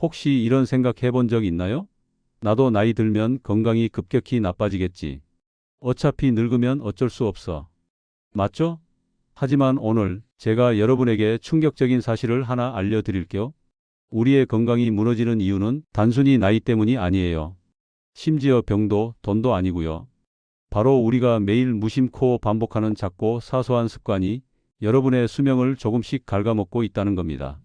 혹시 이런 생각 해본 적 있나요? 나도 나이 들면 건강이 급격히 나빠지겠지. 어차피 늙으면 어쩔 수 없어. 맞죠? 하지만 오늘 제가 여러분에게 충격적인 사실을 하나 알려드릴게요. 우리의 건강이 무너지는 이유는 단순히 나이 때문이 아니에요. 심지어 병도 돈도 아니고요. 바로 우리가 매일 무심코 반복하는 작고 사소한 습관이 여러분의 수명을 조금씩 갉아먹고 있다는 겁니다.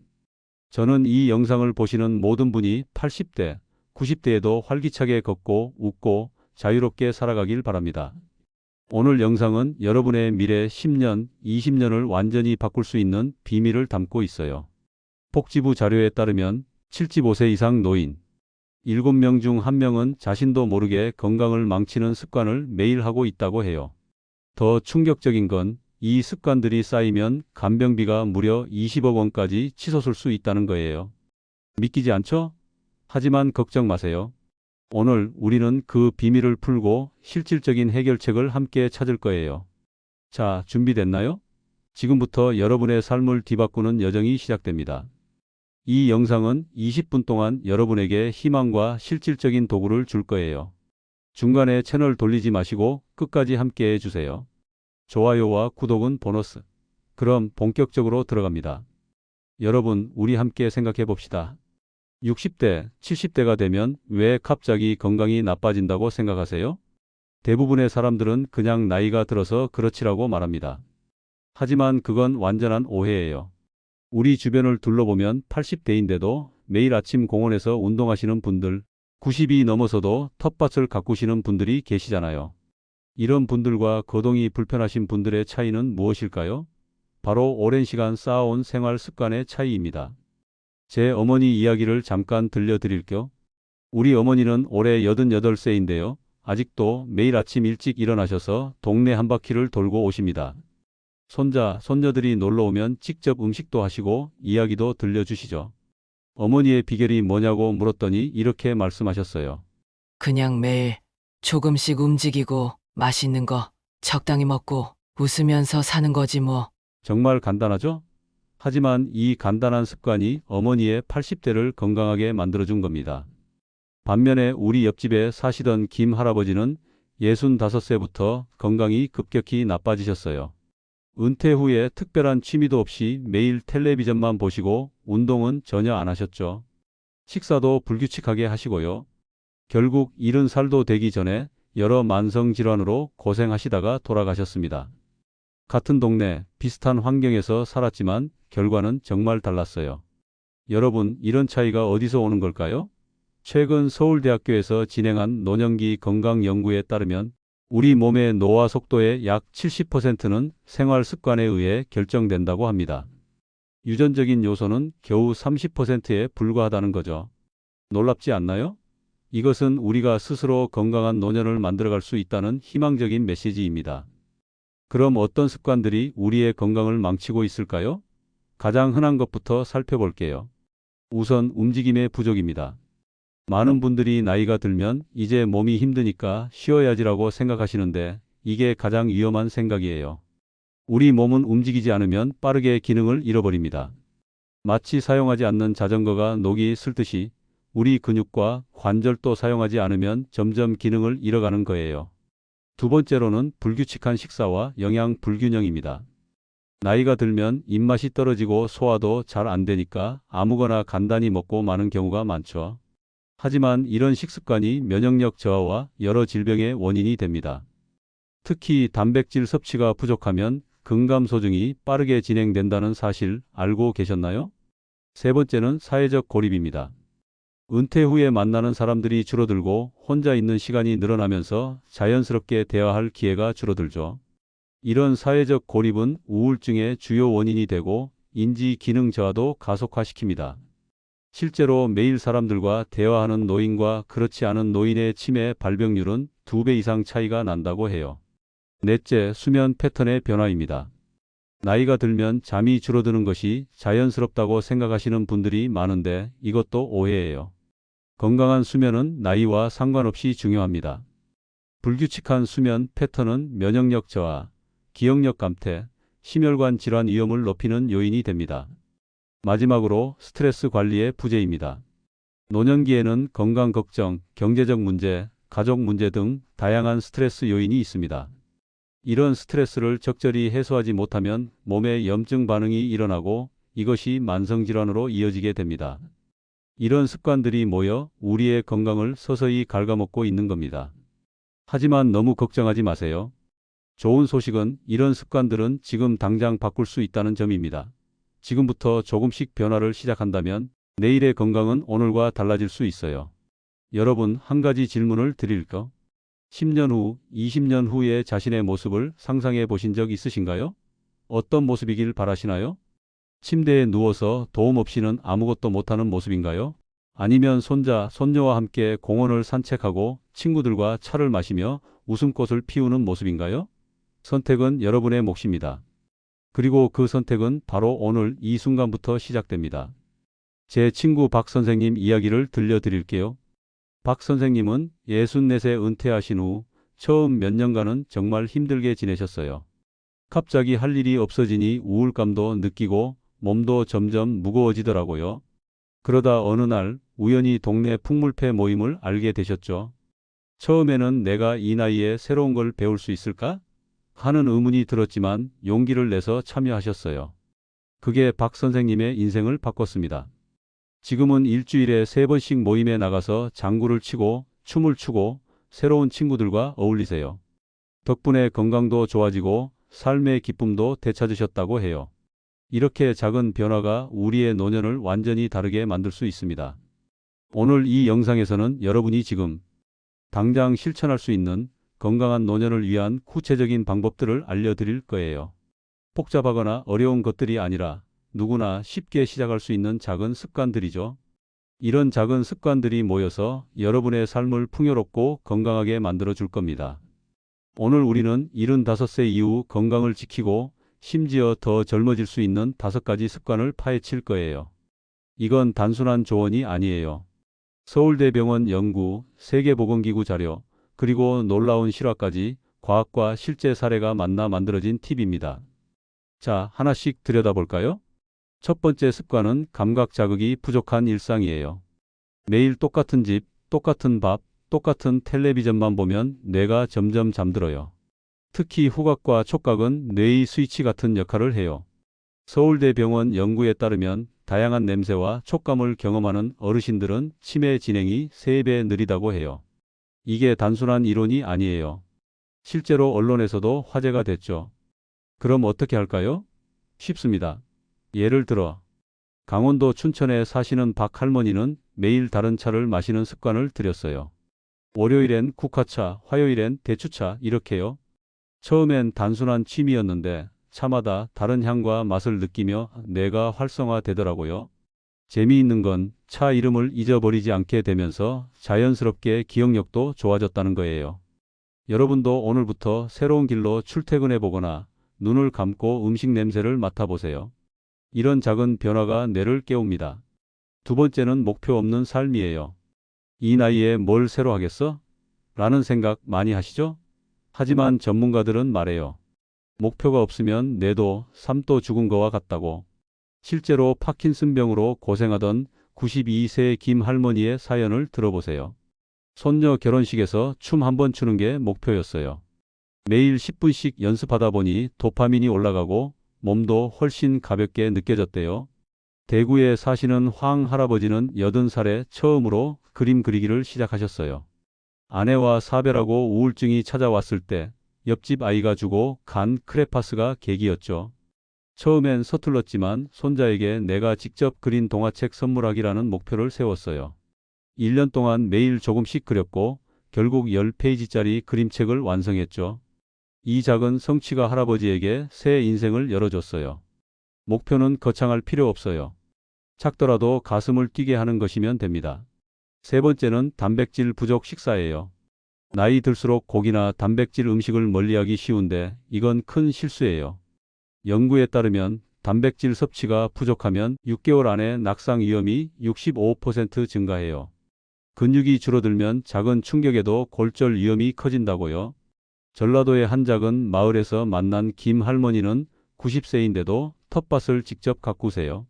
저는 이 영상을 보시는 모든 분이 80대, 90대에도 활기차게 걷고 웃고 자유롭게 살아가길 바랍니다. 오늘 영상은 여러분의 미래 10년, 20년을 완전히 바꿀 수 있는 비밀을 담고 있어요. 복지부 자료에 따르면 75세 이상 노인 7명 중 1명은 자신도 모르게 건강을 망치는 습관을 매일 하고 있다고 해요. 더 충격적인 건 이 습관들이 쌓이면 간병비가 무려 20억 원까지 치솟을 수 있다는 거예요. 믿기지 않죠? 하지만 걱정 마세요. 오늘 우리는 그 비밀을 풀고 실질적인 해결책을 함께 찾을 거예요. 자, 준비됐나요? 지금부터 여러분의 삶을 뒤바꾸는 여정이 시작됩니다. 이 영상은 20분 동안 여러분에게 희망과 실질적인 도구를 줄 거예요. 중간에 채널 돌리지 마시고 끝까지 함께 해주세요. 좋아요와 구독은 보너스. 그럼 본격적으로 들어갑니다. 여러분, 우리 함께 생각해 봅시다. 60대, 70대가 되면 왜 갑자기 건강이 나빠진다고 생각하세요? 대부분의 사람들은 그냥 나이가 들어서 그렇지라고 말합니다. 하지만 그건 완전한 오해예요. 우리 주변을 둘러보면 80대인데도 매일 아침 공원에서 운동하시는 분들, 90이 넘어서도 텃밭을 가꾸시는 분들이 계시잖아요. 이런 분들과 거동이 불편하신 분들의 차이는 무엇일까요? 바로 오랜 시간 쌓아온 생활 습관의 차이입니다. 제 어머니 이야기를 잠깐 들려드릴게요. 우리 어머니는 올해 88세인데요. 아직도 매일 아침 일찍 일어나셔서 동네 한 바퀴를 돌고 오십니다. 손자, 손녀들이 놀러 오면 직접 음식도 하시고 이야기도 들려주시죠. 어머니의 비결이 뭐냐고 물었더니 이렇게 말씀하셨어요. 그냥 매일 조금씩 움직이고 맛있는 거 적당히 먹고 웃으면서 사는 거지 뭐. 정말 간단하죠? 하지만 이 간단한 습관이 어머니의 80대를 건강하게 만들어준 겁니다. 반면에 우리 옆집에 사시던 김 할아버지는 65세부터 건강이 급격히 나빠지셨어요. 은퇴 후에 특별한 취미도 없이 매일 텔레비전만 보시고 운동은 전혀 안 하셨죠. 식사도 불규칙하게 하시고요. 결국 70살도 되기 전에 여러 만성질환으로 고생하시다가 돌아가셨습니다. 같은 동네, 비슷한 환경에서 살았지만 결과는 정말 달랐어요. 여러분, 이런 차이가 어디서 오는 걸까요? 최근 서울대학교에서 진행한 노년기 건강 연구에 따르면 우리 몸의 노화 속도의 약 70%는 생활 습관에 의해 결정된다고 합니다. 유전적인 요소는 겨우 30%에 불과하다는 거죠. 놀랍지 않나요? 이것은 우리가 스스로 건강한 노년을 만들어갈 수 있다는 희망적인 메시지입니다. 그럼 어떤 습관들이 우리의 건강을 망치고 있을까요? 가장 흔한 것부터 살펴볼게요. 우선 움직임의 부족입니다. 많은 분들이 나이가 들면 이제 몸이 힘드니까 쉬어야지라고 생각하시는데 이게 가장 위험한 생각이에요. 우리 몸은 움직이지 않으면 빠르게 기능을 잃어버립니다. 마치 사용하지 않는 자전거가 녹이 슬듯이 우리 근육과 관절도 사용하지 않으면 점점 기능을 잃어가는 거예요. 두 번째로는 불규칙한 식사와 영양 불균형입니다. 나이가 들면 입맛이 떨어지고 소화도 잘 안 되니까 아무거나 간단히 먹고 마는 경우가 많죠. 하지만 이런 식습관이 면역력 저하와 여러 질병의 원인이 됩니다. 특히 단백질 섭취가 부족하면 근감소증이 빠르게 진행된다는 사실 알고 계셨나요? 세 번째는 사회적 고립입니다. 은퇴 후에 만나는 사람들이 줄어들고 혼자 있는 시간이 늘어나면서 자연스럽게 대화할 기회가 줄어들죠. 이런 사회적 고립은 우울증의 주요 원인이 되고 인지 기능 저하도 가속화시킵니다. 실제로 매일 사람들과 대화하는 노인과 그렇지 않은 노인의 치매 발병률은 2배 이상 차이가 난다고 해요. 넷째, 수면 패턴의 변화입니다. 나이가 들면 잠이 줄어드는 것이 자연스럽다고 생각하시는 분들이 많은데 이것도 오해예요. 건강한 수면은 나이와 상관없이 중요합니다. 불규칙한 수면 패턴은 면역력 저하, 기억력 감퇴, 심혈관 질환 위험을 높이는 요인이 됩니다. 마지막으로 스트레스 관리의 부재입니다. 노년기에는 건강 걱정, 경제적 문제, 가족 문제 등 다양한 스트레스 요인이 있습니다. 이런 스트레스를 적절히 해소하지 못하면 몸에 염증 반응이 일어나고 이것이 만성질환으로 이어지게 됩니다. 이런 습관들이 모여 우리의 건강을 서서히 갉아먹고 있는 겁니다. 하지만 너무 걱정하지 마세요. 좋은 소식은 이런 습관들은 지금 당장 바꿀 수 있다는 점입니다. 지금부터 조금씩 변화를 시작한다면 내일의 건강은 오늘과 달라질 수 있어요. 여러분, 한 가지 질문을 드릴까? 10년 후, 20년 후의 자신의 모습을 상상해 보신 적 있으신가요? 어떤 모습이길 바라시나요? 침대에 누워서 도움 없이는 아무것도 못하는 모습인가요? 아니면 손자, 손녀와 함께 공원을 산책하고 친구들과 차를 마시며 웃음꽃을 피우는 모습인가요? 선택은 여러분의 몫입니다. 그리고 그 선택은 바로 오늘 이 순간부터 시작됩니다. 제 친구 박 선생님 이야기를 들려드릴게요. 박 선생님은 64세 은퇴하신 후 처음 몇 년간은 정말 힘들게 지내셨어요. 갑자기 할 일이 없어지니 우울감도 느끼고 몸도 점점 무거워지더라고요. 그러다 어느 날 우연히 동네 풍물패 모임을 알게 되셨죠. 처음에는 내가 이 나이에 새로운 걸 배울 수 있을까? 하는 의문이 들었지만 용기를 내서 참여하셨어요. 그게 박 선생님의 인생을 바꿨습니다. 지금은 일주일에 3번씩 모임에 나가서 장구를 치고 춤을 추고 새로운 친구들과 어울리세요. 덕분에 건강도 좋아지고 삶의 기쁨도 되찾으셨다고 해요. 이렇게 작은 변화가 우리의 노년을 완전히 다르게 만들 수 있습니다. 오늘 이 영상에서는 여러분이 지금 당장 실천할 수 있는 건강한 노년을 위한 구체적인 방법들을 알려드릴 거예요. 복잡하거나 어려운 것들이 아니라 누구나 쉽게 시작할 수 있는 작은 습관들이죠. 이런 작은 습관들이 모여서 여러분의 삶을 풍요롭고 건강하게 만들어 줄 겁니다. 오늘 우리는 75세 이후 건강을 지키고 심지어 더 젊어질 수 있는 5가지 습관을 파헤칠 거예요. 이건 단순한 조언이 아니에요. 서울대병원 연구, 세계보건기구 자료, 그리고 놀라운 실화까지 과학과 실제 사례가 만나 만들어진 팁입니다. 자, 하나씩 들여다볼까요? 첫 번째 습관은 감각 자극이 부족한 일상이에요. 매일 똑같은 집, 똑같은 밥, 똑같은 텔레비전만 보면 뇌가 점점 잠들어요. 특히 후각과 촉각은 뇌의 스위치 같은 역할을 해요. 서울대병원 연구에 따르면 다양한 냄새와 촉감을 경험하는 어르신들은 치매 진행이 3배 느리다고 해요. 이게 단순한 이론이 아니에요. 실제로 언론에서도 화제가 됐죠. 그럼 어떻게 할까요? 쉽습니다. 예를 들어 강원도 춘천에 사시는 박 할머니는 매일 다른 차를 마시는 습관을 들였어요. 월요일엔 국화차, 화요일엔 대추차 이렇게요. 처음엔 단순한 취미였는데 차마다 다른 향과 맛을 느끼며 뇌가 활성화되더라고요. 재미있는 건 차 이름을 잊어버리지 않게 되면서 자연스럽게 기억력도 좋아졌다는 거예요. 여러분도 오늘부터 새로운 길로 출퇴근해 보거나 눈을 감고 음식 냄새를 맡아보세요. 이런 작은 변화가 뇌를 깨웁니다. 두 번째는 목표 없는 삶이에요. 이 나이에 뭘 새로 하겠어? 라는 생각 많이 하시죠? 하지만 전문가들은 말해요. 목표가 없으면 뇌도 삶도 죽은 거와 같다고. 실제로 파킨슨병으로 고생하던 92세 김 할머니의 사연을 들어보세요. 손녀 결혼식에서 춤 한 번 추는 게 목표였어요. 매일 10분씩 연습하다 보니 도파민이 올라가고 몸도 훨씬 가볍게 느껴졌대요. 대구에 사시는 황 할아버지는 80살에 처음으로 그림 그리기를 시작하셨어요. 아내와 사별하고 우울증이 찾아왔을 때 옆집 아이가 주고 간 크레파스가 계기였죠. 처음엔 서툴렀지만 손자에게 내가 직접 그린 동화책 선물하기라는 목표를 세웠어요. 1년 동안 매일 조금씩 그렸고 결국 10페이지짜리 그림책을 완성했죠. 이 작은 성취가 할아버지에게 새 인생을 열어줬어요. 목표는 거창할 필요 없어요. 작더라도 가슴을 뛰게 하는 것이면 됩니다. 세 번째는 단백질 부족 식사예요. 나이 들수록 고기나 단백질 음식을 멀리하기 쉬운데 이건 큰 실수예요. 연구에 따르면 단백질 섭취가 부족하면 6개월 안에 낙상 위험이 65% 증가해요. 근육이 줄어들면 작은 충격에도 골절 위험이 커진다고요. 전라도의 한 작은 마을에서 만난 김 할머니는 90세인데도 텃밭을 직접 가꾸세요.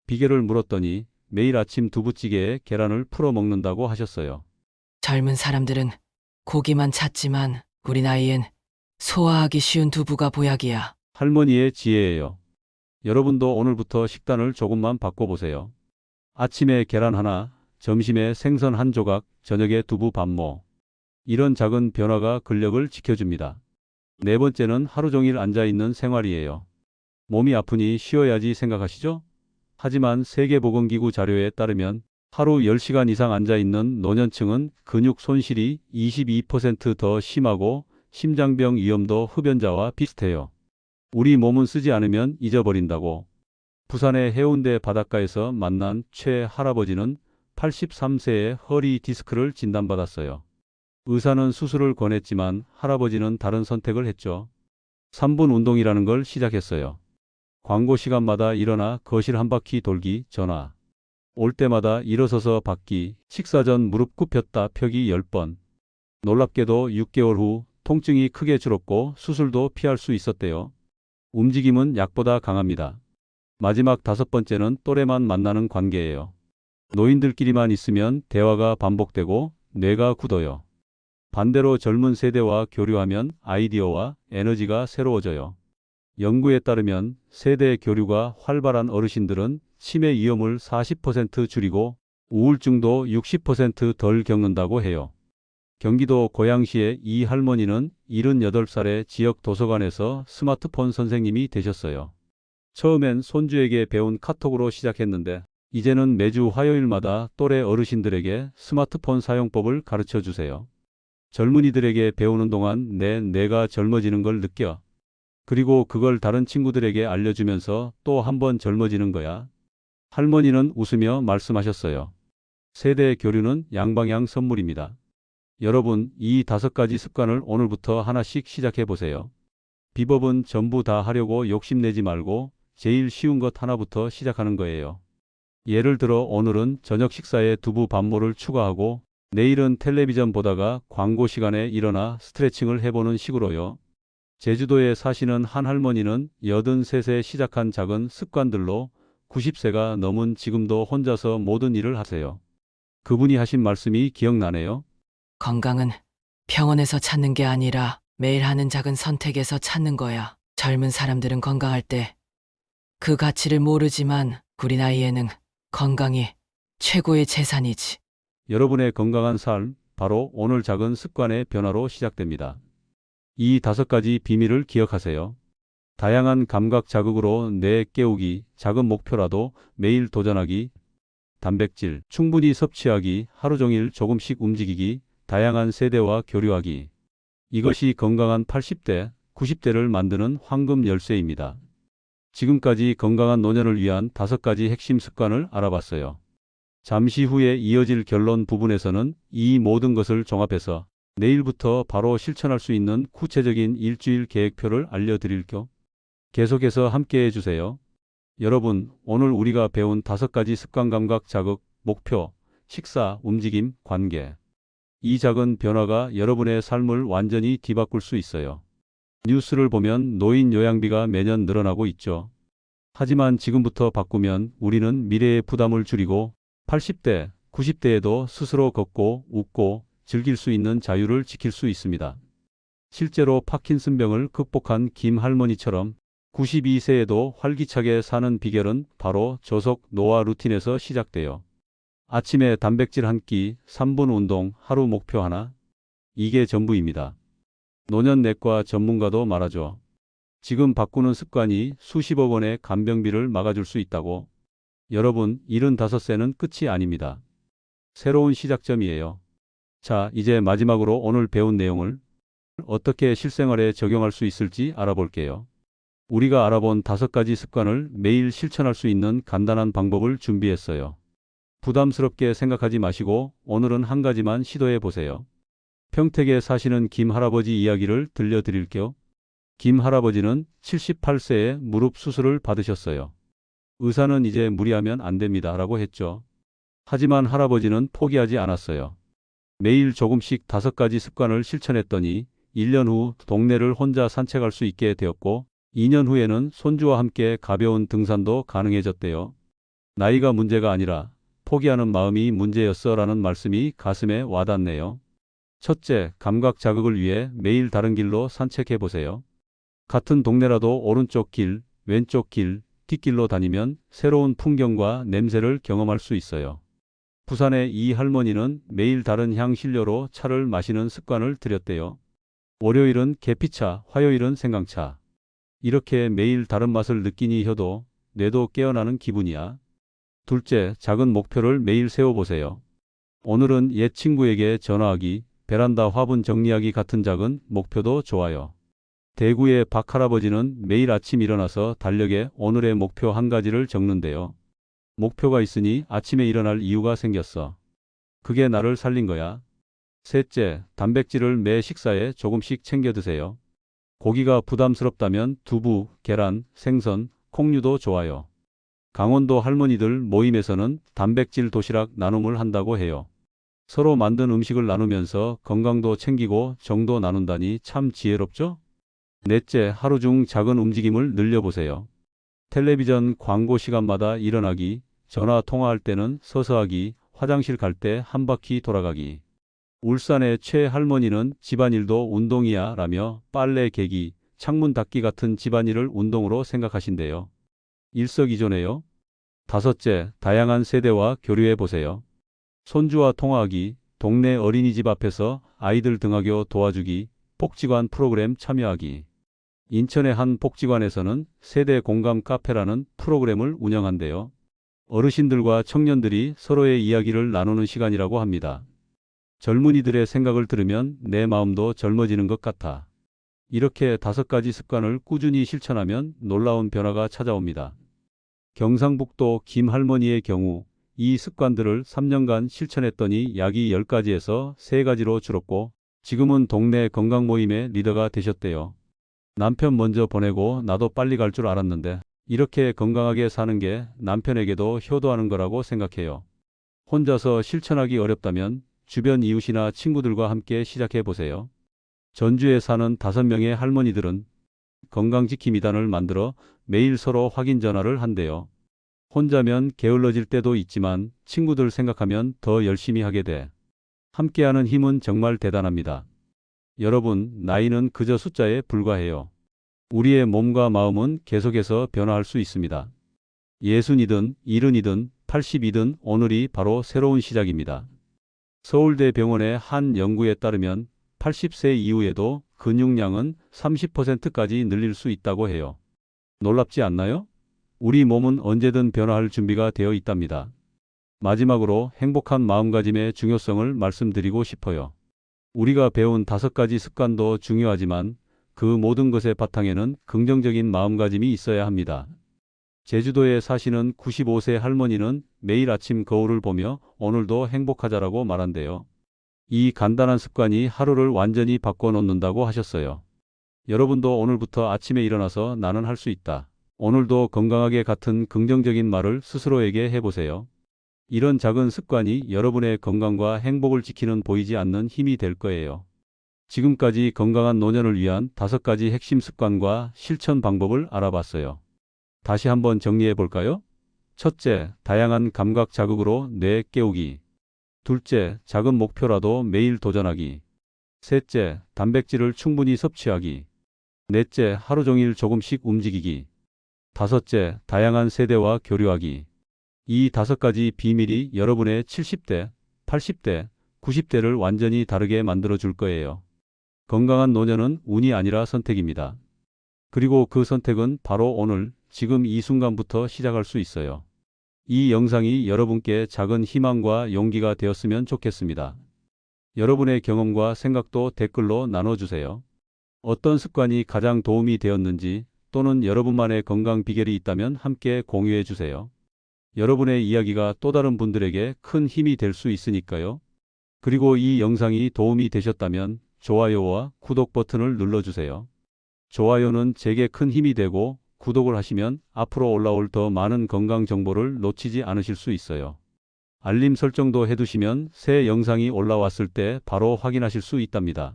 비결을 물었더니 매일 아침 두부찌개에 계란을 풀어 먹는다고 하셨어요. 젊은 사람들은 고기만 찾지만 우리 나이엔 소화하기 쉬운 두부가 보약이야. 할머니의 지혜예요. 여러분도 오늘부터 식단을 조금만 바꿔보세요. 아침에 계란 하나, 점심에 생선 한 조각, 저녁에 두부 반모. 이런 작은 변화가 근력을 지켜줍니다. 네 번째는 하루 종일 앉아있는 생활이에요. 몸이 아프니 쉬어야지 생각하시죠? 하지만 세계보건기구 자료에 따르면 하루 10시간 이상 앉아있는 노년층은 근육 손실이 22%더 심하고 심장병 위험도 흡연자와 비슷해요. 우리 몸은 쓰지 않으면 잊어버린다고. 부산의 해운대 바닷가에서 만난 최 할아버지는 83세에 허리 디스크를 진단받았어요. 의사는 수술을 권했지만 할아버지는 다른 선택을 했죠. 3분 운동이라는 걸 시작했어요. 광고 시간마다 일어나 거실 한 바퀴 돌기, 전화. 올 때마다 일어서서 받기, 식사 전 무릎 굽혔다 펴기 10번. 놀랍게도 6개월 후 통증이 크게 줄었고 수술도 피할 수 있었대요. 움직임은 약보다 강합니다. 마지막 5번째는 또래만 만나는 관계예요. 노인들끼리만 있으면 대화가 반복되고 뇌가 굳어요. 반대로 젊은 세대와 교류하면 아이디어와 에너지가 새로워져요. 연구에 따르면 세대 교류가 활발한 어르신들은 치매 위험을 40% 줄이고 우울증도 60%덜 겪는다고 해요. 경기도 고양시의 이 할머니는 78살에 지역 도서관에서 스마트폰 선생님이 되셨어요. 처음엔 손주에게 배운 카톡으로 시작했는데 이제는 매주 화요일마다 또래 어르신들에게 스마트폰 사용법을 가르쳐 주세요. 젊은이들에게 배우는 동안 내 뇌가 젊어지는 걸 느껴. 그리고 그걸 다른 친구들에게 알려주면서 또 한 번 젊어지는 거야. 할머니는 웃으며 말씀하셨어요. 세대 교류는 양방향 선물입니다. 여러분, 이 5가지 습관을 오늘부터 하나씩 시작해 보세요. 비법은 전부 다 하려고 욕심내지 말고 제일 쉬운 것 하나부터 시작하는 거예요. 예를 들어 오늘은 저녁 식사에 두부 반모를 추가하고 내일은 텔레비전 보다가 광고 시간에 일어나 스트레칭을 해보는 식으로요. 제주도에 사시는 한 할머니는 83세에 시작한 작은 습관들로 90세가 넘은 지금도 혼자서 모든 일을 하세요. 그분이 하신 말씀이 기억나네요. 건강은 병원에서 찾는 게 아니라 매일 하는 작은 선택에서 찾는 거야. 젊은 사람들은 건강할 때 그 가치를 모르지만 우리 나이에는 건강이 최고의 재산이지. 여러분의 건강한 삶, 바로 오늘 작은 습관의 변화로 시작됩니다. 이 5가지 비밀을 기억하세요. 다양한 감각 자극으로 뇌 깨우기, 작은 목표라도 매일 도전하기, 단백질 충분히 섭취하기, 하루 종일 조금씩 움직이기, 다양한 세대와 교류하기. 이것이 건강한 80대, 90대를 만드는 황금 열쇠입니다. 지금까지 건강한 노년을 위한 5가지 핵심 습관을 알아봤어요. 잠시 후에 이어질 결론 부분에서는 이 모든 것을 종합해서 내일부터 바로 실천할 수 있는 구체적인 일주일 계획표를 알려드릴게요. 계속해서 함께 해주세요. 여러분, 오늘 우리가 배운 5가지 습관 감각 자극, 목표, 식사, 움직임, 관계. 이 작은 변화가 여러분의 삶을 완전히 뒤바꿀 수 있어요. 뉴스를 보면 노인 요양비가 매년 늘어나고 있죠. 하지만 지금부터 바꾸면 우리는 미래의 부담을 줄이고 80대, 90대에도 스스로 걷고 웃고 즐길 수 있는 자유를 지킬 수 있습니다. 실제로 파킨슨병을 극복한 김 할머니처럼 92세에도 활기차게 사는 비결은 바로 저속 노화 루틴에서 시작돼요. 아침에 단백질 한 끼, 3분 운동, 하루 목표 하나. 이게 전부입니다. 노년내과 전문가도 말하죠. 지금 바꾸는 습관이 수십억 원의 간병비를 막아줄 수 있다고. 여러분, 75세는 끝이 아닙니다. 새로운 시작점이에요. 자, 이제 마지막으로 오늘 배운 내용을 어떻게 실생활에 적용할 수 있을지 알아볼게요. 우리가 알아본 5가지 습관을 매일 실천할 수 있는 간단한 방법을 준비했어요. 부담스럽게 생각하지 마시고 오늘은 한 가지만 시도해 보세요. 평택에 사시는 김 할아버지 이야기를 들려드릴게요. 김 할아버지는 78세에 무릎 수술을 받으셨어요. 의사는 이제 무리하면 안 됩니다 라고 했죠. 하지만 할아버지는 포기하지 않았어요. 매일 조금씩 5가지 습관을 실천했더니 1년 후 동네를 혼자 산책할 수 있게 되었고 2년 후에는 손주와 함께 가벼운 등산도 가능해졌대요. 나이가 문제가 아니라 포기하는 마음이 문제였어라는 말씀이 가슴에 와닿네요. 첫째, 감각 자극을 위해 매일 다른 길로 산책해 보세요. 같은 동네라도 오른쪽 길, 왼쪽 길, 뒷길로 다니면 새로운 풍경과 냄새를 경험할 수 있어요. 부산의 이 할머니는 매일 다른 향 신료로 차를 마시는 습관을 들였대요. 월요일은 계피차, 화요일은 생강차. 이렇게 매일 다른 맛을 느끼니 혀도 뇌도 깨어나는 기분이야. 둘째, 작은 목표를 매일 세워보세요. 오늘은 옛 친구에게 전화하기, 베란다 화분 정리하기 같은 작은 목표도 좋아요. 대구의 박 할아버지는 매일 아침 일어나서 달력에 오늘의 목표 한 가지를 적는데요. 목표가 있으니 아침에 일어날 이유가 생겼어. 그게 나를 살린 거야. 셋째, 단백질을 매 식사에 조금씩 챙겨 드세요. 고기가 부담스럽다면 두부, 계란, 생선, 콩류도 좋아요. 강원도 할머니들 모임에서는 단백질 도시락 나눔을 한다고 해요. 서로 만든 음식을 나누면서 건강도 챙기고 정도 나눈다니 참 지혜롭죠? 넷째, 하루 중 작은 움직임을 늘려보세요. 텔레비전 광고 시간마다 일어나기, 전화 통화할 때는 서서 하기, 화장실 갈 때 한 바퀴 돌아가기. 울산의 최 할머니는 집안일도 운동이야 라며 빨래 개기, 창문 닦기 같은 집안일을 운동으로 생각하신대요. 일석이조네요. 다섯째, 다양한 세대와 교류해 보세요. 손주와 통화하기, 동네 어린이집 앞에서 아이들 등하교 도와주기, 복지관 프로그램 참여하기. 인천의 한 복지관에서는 세대 공감 카페라는 프로그램을 운영한대요. 어르신들과 청년들이 서로의 이야기를 나누는 시간이라고 합니다. 젊은이들의 생각을 들으면 내 마음도 젊어지는 것 같아. 이렇게 5가지 습관을 꾸준히 실천하면 놀라운 변화가 찾아옵니다. 경상북도 김 할머니의 경우 이 습관들을 3년간 실천했더니 약이 10가지에서 3가지로 줄었고 지금은 동네 건강 모임의 리더가 되셨대요. 남편 먼저 보내고 나도 빨리 갈 줄 알았는데 이렇게 건강하게 사는 게 남편에게도 효도하는 거라고 생각해요. 혼자서 실천하기 어렵다면 주변 이웃이나 친구들과 함께 시작해 보세요. 전주에 사는 5명의 할머니들은 건강지킴이단을 만들어 매일 서로 확인 전화를 한대요. 혼자면 게을러질 때도 있지만 친구들 생각하면 더 열심히 하게 돼. 함께하는 힘은 정말 대단합니다. 여러분, 나이는 그저 숫자에 불과해요. 우리의 몸과 마음은 계속해서 변화할 수 있습니다. 60이든 70이든 80이든 오늘이 바로 새로운 시작입니다. 서울대병원의 한 연구에 따르면 80세 이후에도 근육량은 30%까지 늘릴 수 있다고 해요. 놀랍지 않나요? 우리 몸은 언제든 변화할 준비가 되어 있답니다. 마지막으로 행복한 마음가짐의 중요성을 말씀드리고 싶어요. 우리가 배운 5가지 습관도 중요하지만 그 모든 것의 바탕에는 긍정적인 마음가짐이 있어야 합니다. 제주도에 사시는 95세 할머니는 매일 아침 거울을 보며 오늘도 행복하자라고 말한대요. 이 간단한 습관이 하루를 완전히 바꿔놓는다고 하셨어요. 여러분도 오늘부터 아침에 일어나서 나는 할 수 있다. 오늘도 건강하게 같은 긍정적인 말을 스스로에게 해보세요. 이런 작은 습관이 여러분의 건강과 행복을 지키는 보이지 않는 힘이 될 거예요. 지금까지 건강한 노년을 위한 5가지 핵심 습관과 실천 방법을 알아봤어요. 다시 한번 정리해 볼까요? 첫째, 다양한 감각 자극으로 뇌 깨우기. 둘째, 작은 목표라도 매일 도전하기. 셋째, 단백질을 충분히 섭취하기. 넷째, 하루 종일 조금씩 움직이기. 다섯째, 다양한 세대와 교류하기. 이 5가지 비밀이 여러분의 70대, 80대, 90대를 완전히 다르게 만들어 줄 거예요. 건강한 노년은 운이 아니라 선택입니다. 그리고 그 선택은 바로 오늘, 지금 이 순간부터 시작할 수 있어요. 이 영상이 여러분께 작은 희망과 용기가 되었으면 좋겠습니다. 여러분의 경험과 생각도 댓글로 나눠주세요. 어떤 습관이 가장 도움이 되었는지 또는 여러분만의 건강 비결이 있다면 함께 공유해 주세요. 여러분의 이야기가 또 다른 분들에게 큰 힘이 될 수 있으니까요. 그리고 이 영상이 도움이 되셨다면 좋아요와 구독 버튼을 눌러주세요. 좋아요는 제게 큰 힘이 되고 구독을 하시면 앞으로 올라올 더 많은 건강 정보를 놓치지 않으실 수 있어요. 알림 설정도 해두시면 새 영상이 올라왔을 때 바로 확인하실 수 있답니다.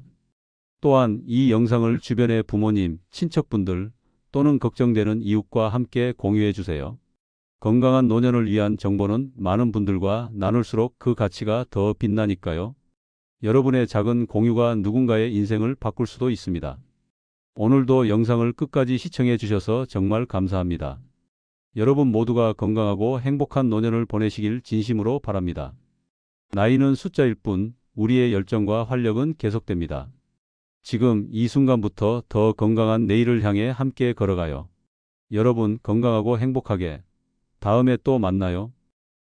또한 이 영상을 주변의 부모님, 친척분들 또는 걱정되는 이웃과 함께 공유해 주세요. 건강한 노년을 위한 정보는 많은 분들과 나눌수록 그 가치가 더 빛나니까요. 여러분의 작은 공유가 누군가의 인생을 바꿀 수도 있습니다. 오늘도 영상을 끝까지 시청해 주셔서 정말 감사합니다. 여러분 모두가 건강하고 행복한 노년을 보내시길 진심으로 바랍니다. 나이는 숫자일 뿐 우리의 열정과 활력은 계속됩니다. 지금 이 순간부터 더 건강한 내일을 향해 함께 걸어가요. 여러분 건강하고 행복하게. 다음에 또 만나요.